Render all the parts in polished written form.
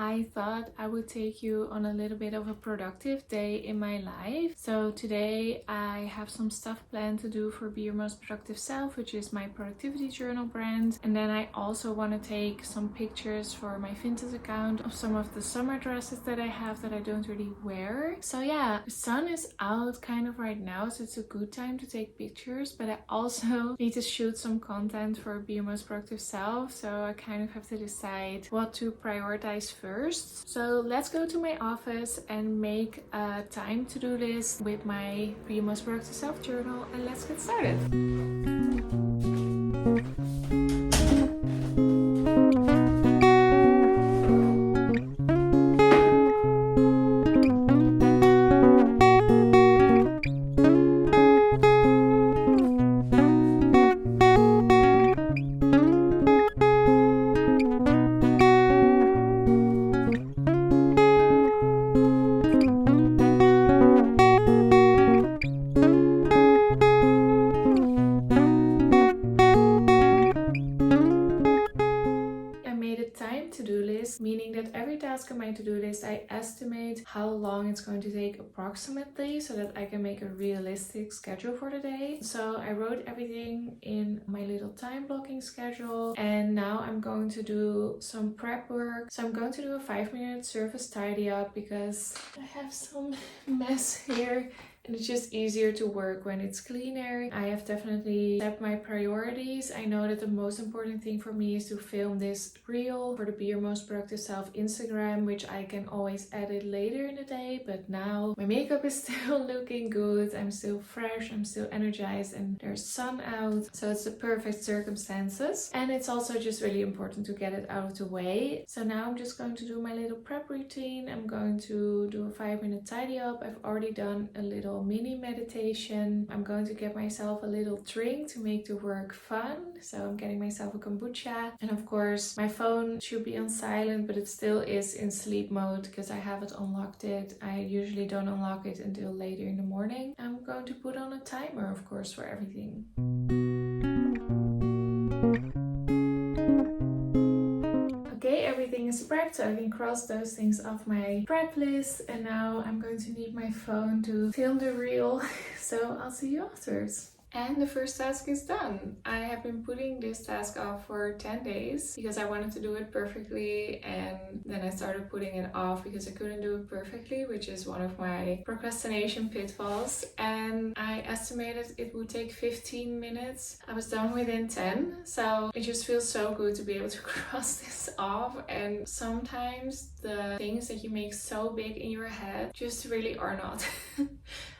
I thought I would take you on a little bit of a productive day in my life. So today I have some stuff planned to do for Be Your Most Productive Self, which is my productivity journal brand. And then I also want to take some pictures for my Vinted account of some of the summer dresses that I have that I don't really wear. So yeah, the sun is out kind of right now, so it's a good time to take pictures, but I also need to shoot some content for Be Your Most Productive Self, so I kind of have to decide what to prioritize first. So let's go to my office and make a time to-do list with my Be Your Most Productive Self journal, and let's get started. Meaning that every task on my to-do list I estimate how long it's going to take approximately so that I can make a realistic schedule for the day. So I wrote everything in my little time blocking schedule, and now I'm going to do some prep work. So I'm going to do a 5-minute surface tidy up because I have some mess here. And it's just easier to work when it's cleaner. I have definitely set my priorities. I know that the most important thing for me is to film this reel for the Be Your Most Productive Self Instagram, which I can always edit later in the day. But now my makeup is still looking good. I'm still fresh, I'm still energized, and there's sun out. So it's the perfect circumstances. And it's also just really important to get it out of the way. So now I'm just going to do my little prep routine. I'm going to do a 5-minute tidy up. I've already done a little mini meditation. I'm going to get myself a little drink to make the work fun. So I'm getting myself a kombucha. And of course, my phone should be on silent, but it still is in sleep mode because I haven't unlocked it. I usually don't unlock it until later in the morning. I'm going to put on a timer, of course, for everything. Everything is prepped, so I can cross those things off my prep list. And now I'm going to need my phone to film the reel. So I'll see you afterwards. And the first task is done. I have been putting this task off for 10 days because I wanted to do it perfectly, and then I started putting it off because I couldn't do it perfectly, which is one of my procrastination pitfalls. And I estimated it would take 15 minutes. I was done within 10, so it just feels so good to be able to cross this off. And sometimes the things that you make so big in your head just really are not.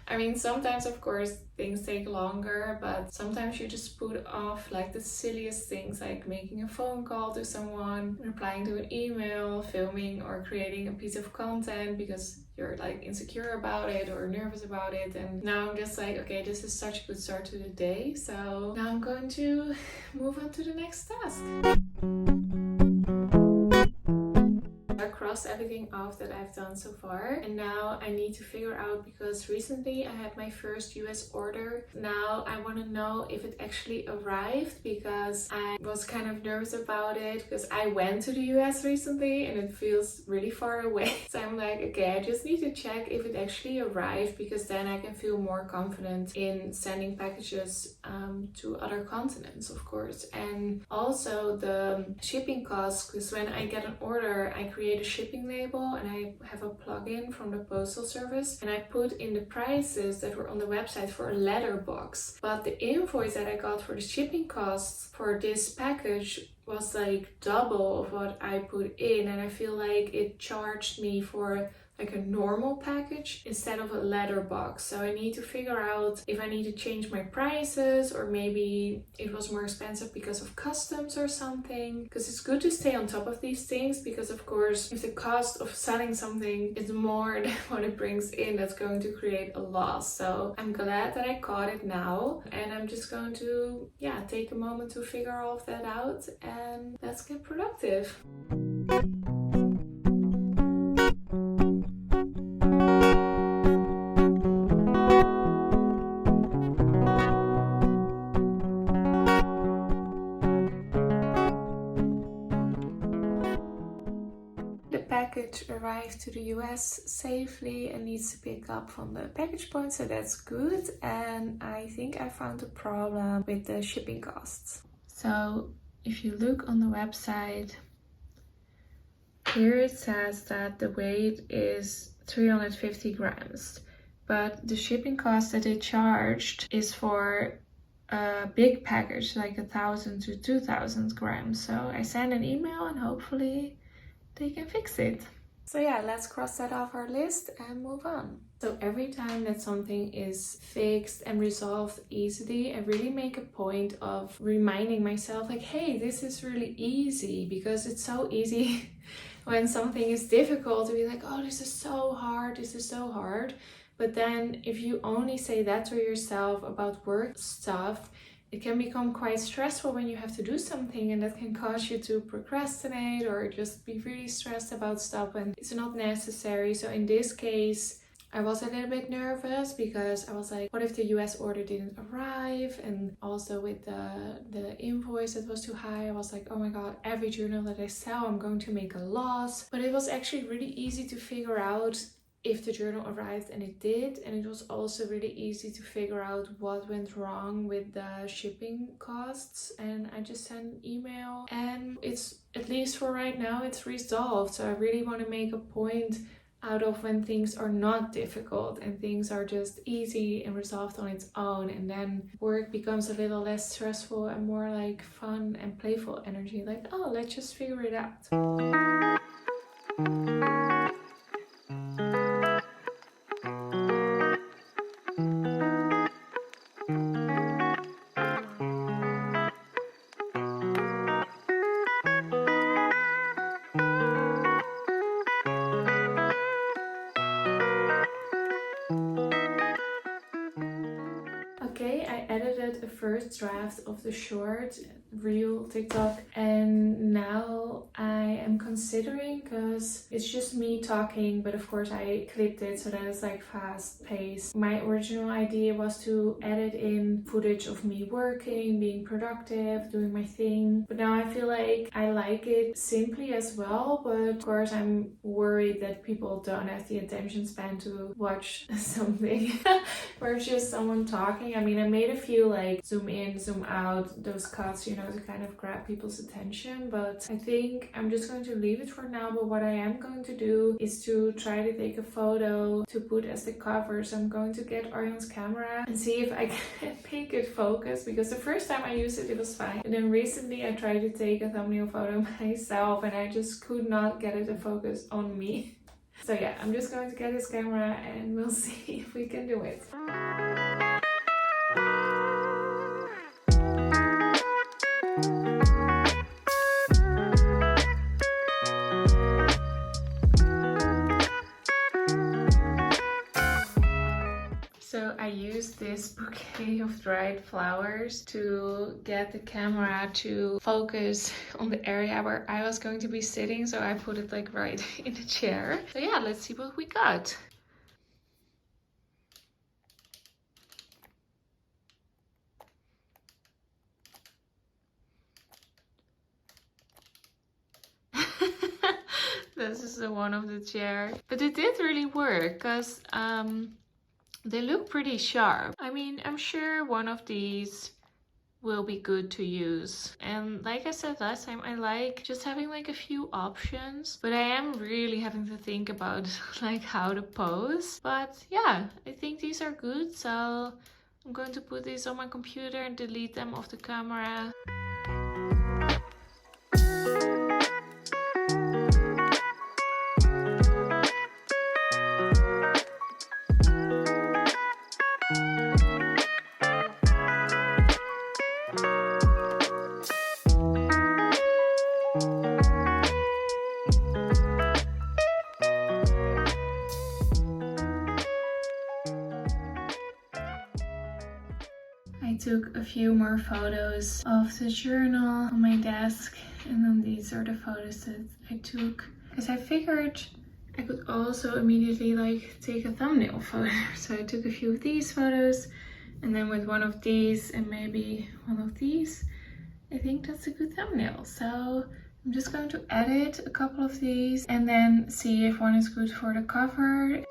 I mean, sometimes, of course, things take longer, but sometimes you just put off like the silliest things, like making a phone call to someone, replying to an email, filming or creating a piece of content because you're like insecure about it or nervous about it. And now I'm just like, okay, this is such a good start to the day. So now I'm going to move on to the next task. Everything off that I've done so far, and now I need to figure out, because recently I had my first US order. Now I want to know if it actually arrived because I was kind of nervous about it because I went to the US recently and it feels really far away. So I'm like, okay, I just need to check if it actually arrived because then I can feel more confident in sending packages to other continents, of course. And also the shipping costs, because when I get an order I create a shipping label and I have a plugin from the postal service, and I put in the prices that were on the website for a letterbox. But the invoice that I got for the shipping costs for this package was like double of what I put in, and I feel like it charged me for like a normal package instead of a letterbox. So I need to figure out if I need to change my prices, or maybe it was more expensive because of customs or something. Because it's good to stay on top of these things, because of course if the cost of selling something is more than what it brings in, that's going to create a loss. So I'm glad that I caught it now, and I'm just going to take a moment to figure all of that out, and let's get productive. package arrived to the US safely and needs to pick up from the package point, so that's good. And I think I found a problem with the shipping costs. So if you look on the website, here it says that the weight is 350 grams, but the shipping cost that they charged is for a big package, like 1,000 to 2,000 grams. So I sent an email and hopefully they can fix it. So yeah, let's cross that off our list and move on. So every time that something is fixed and resolved easily, I really make a point of reminding myself like, hey, this is really easy, because it's so easy when something is difficult to be like, oh, this is so hard, this is so hard. But then if you only say that to yourself about work stuff, it can become quite stressful when you have to do something, and that can cause you to procrastinate or just be really stressed about stuff when it's not necessary. So in this case, I was a little bit nervous because I was like, what if the US order didn't arrive? And also with the invoice that was too high, I was like, oh my god, every journal that I sell, I'm going to make a loss. But it was actually really easy to figure out if the journal arrived, and it did. And it was also really easy to figure out what went wrong with the shipping costs, and I just sent an email, and it's, at least for right now, it's resolved. So I really want to make a point out of when things are not difficult and things are just easy and resolved on its own, and then work becomes a little less stressful and more like fun and playful energy, like, oh, let's just figure it out. Okay, I edited the first draft of the short reel TikTok, and now I am considering, because it's just me talking, but of course I clipped it so that it's like fast paced. My original idea was to edit in footage of me working, being productive, doing my thing, but now I feel like I like it simply as well. But of course I'm worried that people don't have the attention span to watch something where it's just someone talking. I mean, I made a few like zoom in, zoom out, those cuts, you know, to kind of grab people's attention, but I think I'm just going to leave it for now. But what I am going to do is to try to take a photo to put as the cover. So I'm going to get Arjan's camera and see if I can make it focus, because the first time I used it, it was fine. And then recently I tried to take a thumbnail photo myself and I just could not get it to focus on me. So yeah, I'm just going to get his camera and we'll see if we can do it. So I used this bouquet of dried flowers to get the camera to focus on the area where I was going to be sitting. So I put it like right in the chair. So yeah, let's see what we got. This is the one of the chair. But it did really work, because they look pretty sharp. I mean, I'm sure one of these will be good to use. And like I said last time, I like just having like a few options, but I am really having to think about like how to pose. But yeah, I think these are good. So I'm going to put these on my computer and delete them off the camera. I took a few more photos of the journal on my desk, and then these are the photos that I took, because I figured I could also immediately like take a thumbnail photo. So I took a few of these photos, and then with one of these and maybe one of these, I think that's a good thumbnail. So I'm just going to edit a couple of these and then see if one is good for the cover.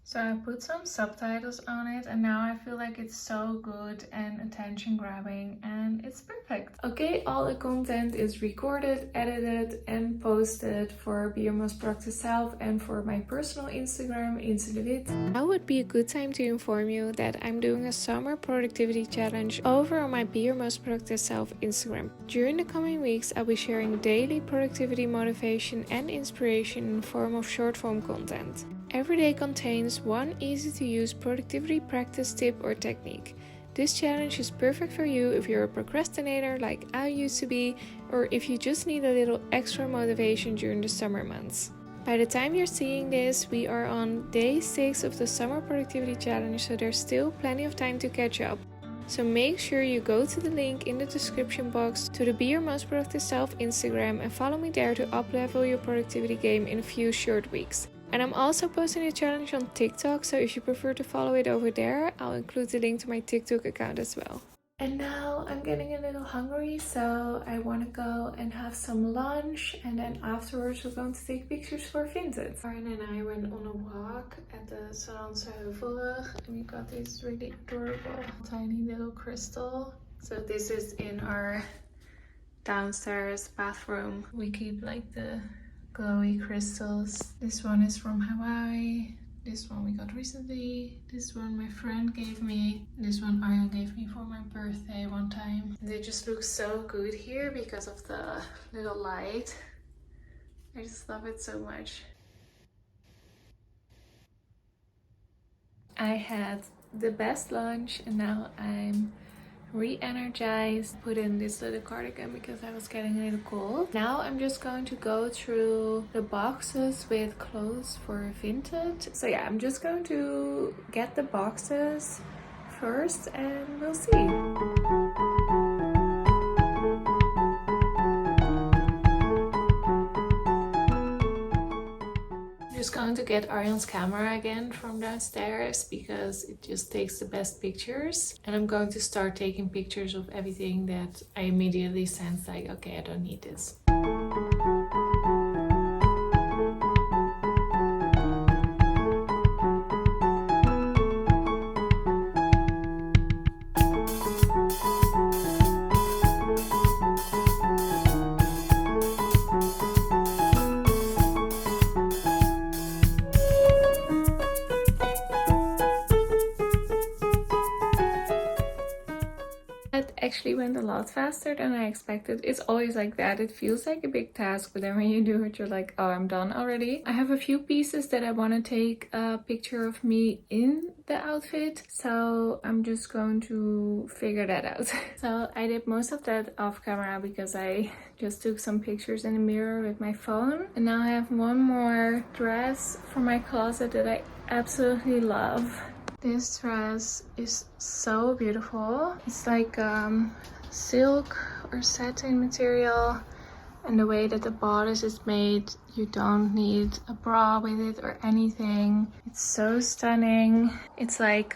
So I put some subtitles on it and now I feel like it's so good and attention grabbing and it's perfect. Okay, all the content is recorded, edited and posted for Be Your Most Productive Self and for my personal Instagram, Inselewit. Now would be a good time to inform you that I'm doing a summer productivity challenge over on my Be Your Most Productive Self Instagram. During the coming weeks, I'll be sharing daily productivity motivation and inspiration in the form of short form content. Every day contains one easy-to-use productivity practice tip or technique. This challenge is perfect for you if you're a procrastinator like I used to be, or if you just need a little extra motivation during the summer months. By the time you're seeing this, we are on day 6 of the Summer Productivity Challenge, so there's still plenty of time to catch up. So make sure you go to the link in the description box to the Be Your Most Productive Self Instagram and follow me there to up-level your productivity game in a few short weeks. And I'm also posting a challenge on TikTok, so if you prefer to follow it over there, I'll include the link to my TikTok account as well. And now I'm getting a little hungry, so I want to go and have some lunch, and then afterwards we're going to take pictures for Vinted. Karin and I went on a walk at the Zaanse Heuvelrug, and we got this really adorable tiny little crystal. So this is in our downstairs bathroom. We keep like the glowy crystals. This one is from Hawaii. This one we got recently. This one my friend gave me. This one Arjan gave me for my birthday one time. They just look so good here because of the little light. I just love it so much. I had the best lunch and now I'm re-energized. Put in this little cardigan because I was getting a little cold. Now I'm just going to go through the boxes with clothes for Vinted. So yeah, I'm just going to get the boxes first and we'll see. Just going to get Arjan's camera again from downstairs because it just takes the best pictures, and I'm going to start taking pictures of everything that I immediately sense like, okay, I don't need this. Actually went a lot faster than I expected. It's always like that. It feels like a big task, but then when you do it, you're like, oh, I'm done already. I have a few pieces that I want to take a picture of me in the outfit, so I'm just going to figure that out. So I did most of that off camera because I just took some pictures in the mirror with my phone. And now I have one more dress from my closet that I absolutely love. This dress is so beautiful. It's like silk or satin material, and the way that the bodice is made, you don't need a bra with it or anything. It's so stunning. It's like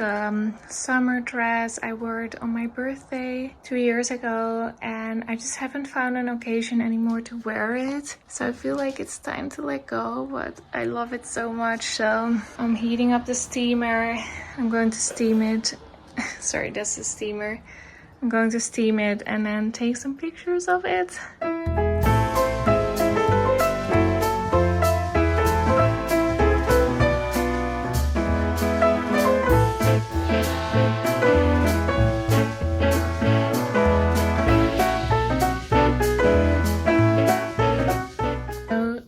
summer dress. I wore it on my birthday 2 years ago and I just haven't found an occasion anymore to wear it. So I feel like it's time to let go, but I love it so much. So I'm heating up the steamer. I'm going to steam it. Sorry, that's the steamer. I'm going to steam it and then take some pictures of it.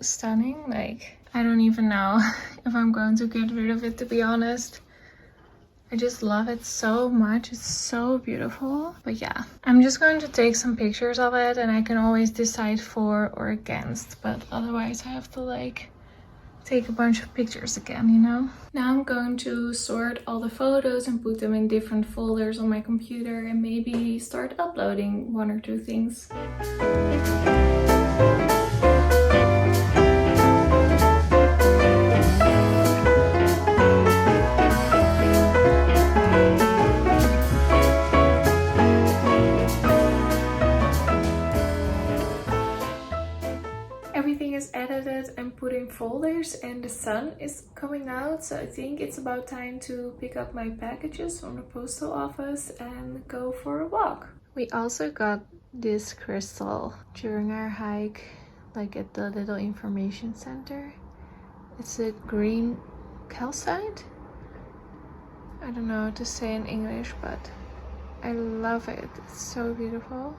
Stunning. Like, I don't even know if I'm going to get rid of it, to be honest. I just love it so much. It's so beautiful. But yeah, I'm just going to take some pictures of it and I can always decide for or against, but otherwise I have to like take a bunch of pictures again, you know? Now I'm going to sort all the photos and put them in different folders on my computer and maybe start uploading 1 or 2 things. Everything is edited and put in folders and the sun is coming out, so I think it's about time to pick up my packages from the postal office and go for a walk. We also got this crystal during our hike, like at the little information center. It's a green calcite. I don't know how to say in English, but I love it. It's so beautiful.